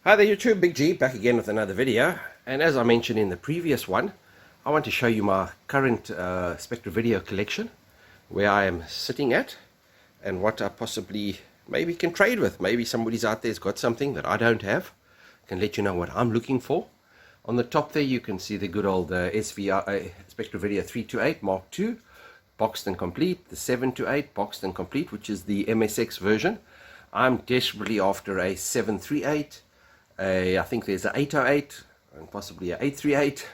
Hi there YouTube, Big G back again with another video, and as I mentioned in the previous one, I want to show you my current SPECTRAVIDEO collection, where I am sitting at and what I possibly maybe can trade with. Maybe somebody's out there's got something that I don't have, can let you know what I'm looking for. On the top there you can see the good old SPECTRAVIDEO 328 Mark II, boxed and complete, the 728 boxed and complete, which is the MSX version. I'm desperately after a 738, I think there's an 808 and possibly an 838.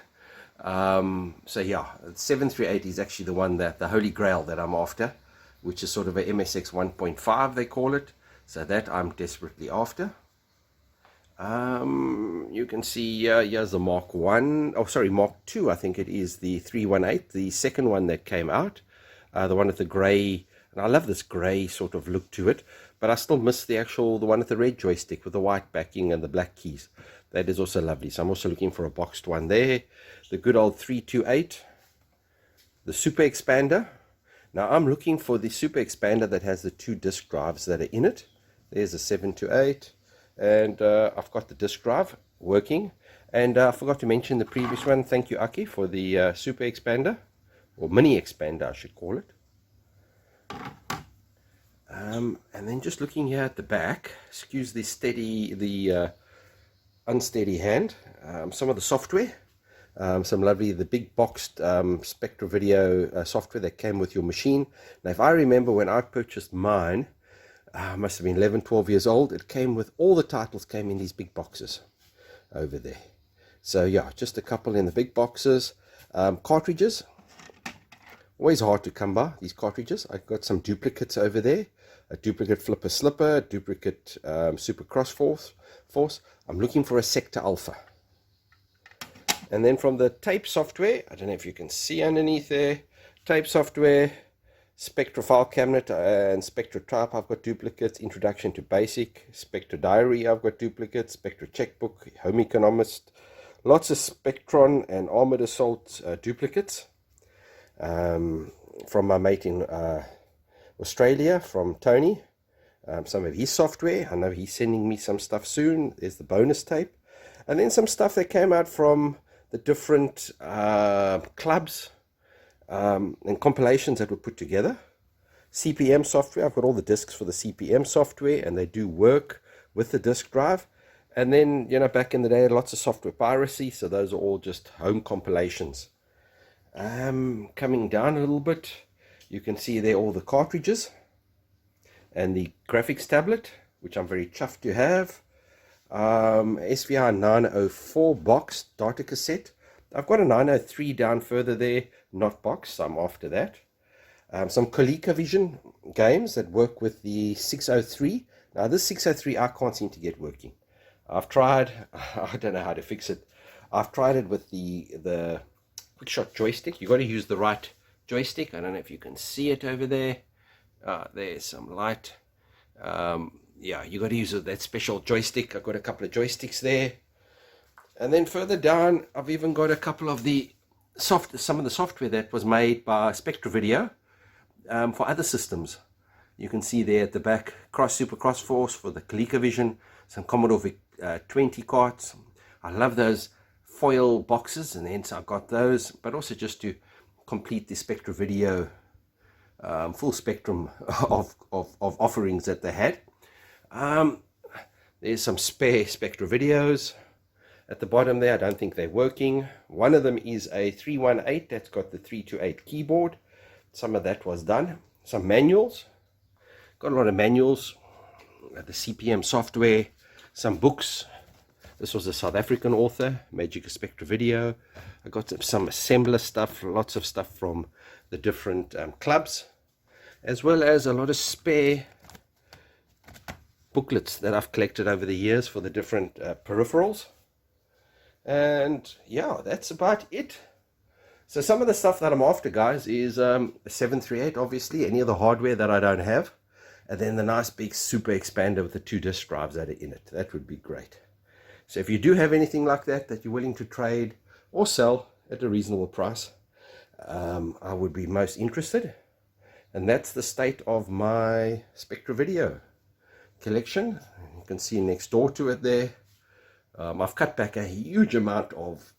So yeah, 738 is actually the one, that the holy grail that I'm after, which is sort of a MSX 1.5 they call it. So that I'm desperately after. You can see here's the Mark 1, oh sorry, Mark 2, I think it is the 318, the second one that came out, the one with the grey. And I love this grey sort of look to it, but I still miss the one with the red joystick with the white backing and the black keys. That is also lovely. So I'm also looking for a boxed one there. The good old 328, the Super Expander. Now I'm looking for the Super Expander that has the 2 disk drives that are in it. There's a 728, and I've got the disk drive working. And I forgot to mention the previous one. Thank you, Aki, for the Super Expander, or Mini Expander I should call it. And then just looking here at the back, excuse the unsteady hand, some of the software, some lovely, the big boxed SPECTRAVIDEO software that came with your machine. Now if I remember when I purchased mine, I must have been 11-12 years old, it came with all the titles, came in these big boxes over there. So yeah, just a couple in the big boxes. Cartridges, always hard to come by, these cartridges. I've got some duplicates over there, a duplicate Flipper Slipper, duplicate Super Cross Force. I'm looking for a Sector Alpha. And then from the tape software, I don't know if you can see underneath there, tape software, Spectra File Cabinet and Spectra Type, I've got duplicates. Introduction to Basic, Spectra Diary, I've got duplicates. Spectra Checkbook, Home Economist, lots of Spectron and Armored Assault duplicates. From my mate in Australia, from Tony, some of his software. I know he's sending me some stuff soon. There's the bonus tape, and then some stuff that came out from the different clubs and compilations that were put together. CPM software, I've got all the discs for the CPM software, and they do work with the disk drive. And then, you know, back in the day, lots of software piracy, so those are all just home compilations. Coming down a little bit, you can see there all the cartridges and the graphics tablet, which I'm very chuffed to have. SVR 904 boxed data cassette. I've got a 903 down further there, not boxed, so I'm after that. Some ColecoVision games that work with the 603. Now this 603 I can't seem to get working. I've tried, I don't know how to fix it. I've tried it with the quick shot joystick. You got to use the right joystick. I don't know if you can see it over there. There's some light. Yeah, you got to use that special joystick. I've got a couple of joysticks there, and then further down I've even got a couple of the some of the software that was made by SPECTRAVIDEO for other systems. You can see there at the back, Super Cross Force for the ColecoVision, some Commodore VIC-20 cards. I love those foil boxes, and hence I've got those, but also just to complete the SPECTRAVIDEO full spectrum of offerings that they had. There's some spare SPECTRAVIDEOs at the bottom there. I don't think they're working. One of them is a 318 that's got the 328 keyboard. Some of that was done. Some manuals, got a lot of manuals, the CPM software, some books. This was a South African author, Magic SPECTRAVIDEO. I got some assembler stuff, lots of stuff from the different clubs, as well as a lot of spare booklets that I've collected over the years for the different peripherals. And yeah, that's about it. So some of the stuff that I'm after, guys, is a 738, obviously, any of the hardware that I don't have, and then the nice big Super Expander with the 2 disk drives that are in it. That would be great. So if you do have anything like that that you're willing to trade or sell at a reasonable price, I would be most interested. And that's the state of my SPECTRAVIDEO collection. You can see next door to it there. I've cut back a huge amount of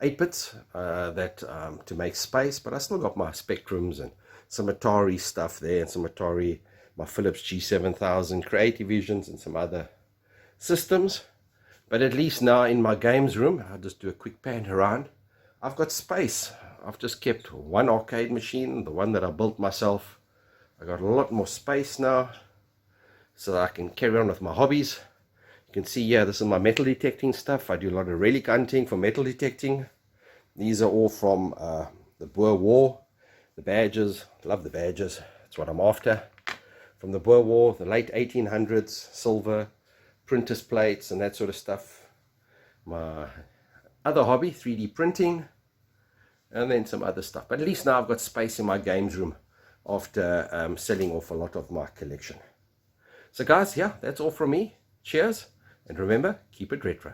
8-bits to make space, but I still got my Spectrums and some Atari stuff there, and some Atari, my Philips G7000 Creative Visions, and some other systems. But at least now in my games room, I'll just do a quick pan around, I've got space. I've just kept one arcade machine, the one that I built myself. I got a lot more space now so that I can carry on with my hobbies. You can see here, this is my metal detecting stuff. I do a lot of relic hunting for metal detecting. These are all from the Boer War. The badges, love the badges, that's what I'm after. From the Boer War, the late 1800s, silver, printers plates and that sort of stuff. My other hobby, 3D printing, and then some other stuff. But at least now I've got space in my games room after selling off a lot of my collection. So guys, yeah, that's all from me. Cheers, and remember, keep it retro.